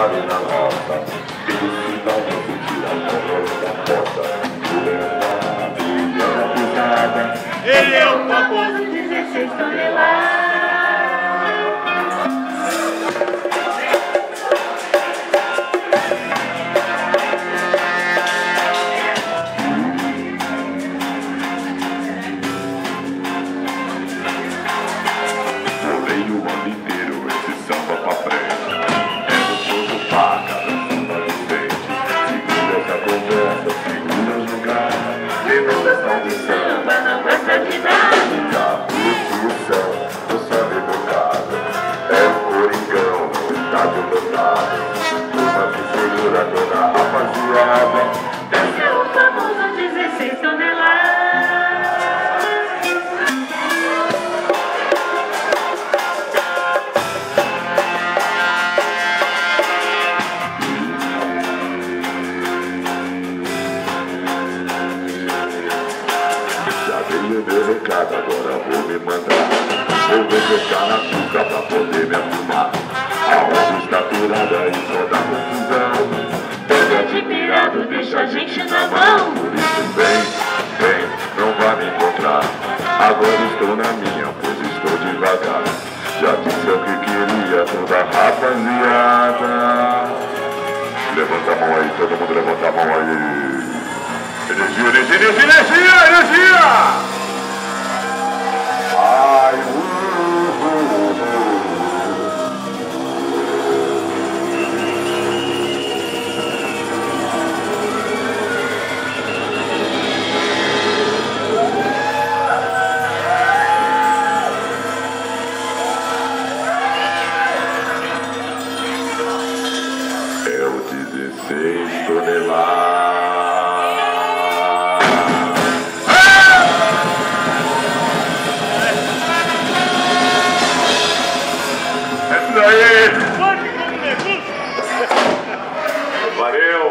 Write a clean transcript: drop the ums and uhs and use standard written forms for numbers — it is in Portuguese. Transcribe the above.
na roça, felicidade não se tira da porta. Ele é o famoso 16 toneladas. Rolei o ano inteiro esse samba pra frente. É gostoso pra cada samba diferente. Segura essa conversa, segura o jogar. Quem não gosta de samba não gosta de nada. Eu samba educado, é o Coringão no estádio lotado. Uma segura toda a rapaziada. Esse é o famoso 16 toneladas. Já veio meu recado, agora vou me mandar. Vou deixar na cuca pra poder me arrumar. A onda está aturada e só dá confusão. Todo admirado deixa a gente na mão. Por isso vem, não vai me encontrar. Agora estou na minha, pois estou devagar. Já disse o que queria toda a rapaziada. Levanta a mão aí, todo mundo levanta a mão aí. Energia, energia, energia, energia, energia! Ai, É o 16 toneladas. Valeu!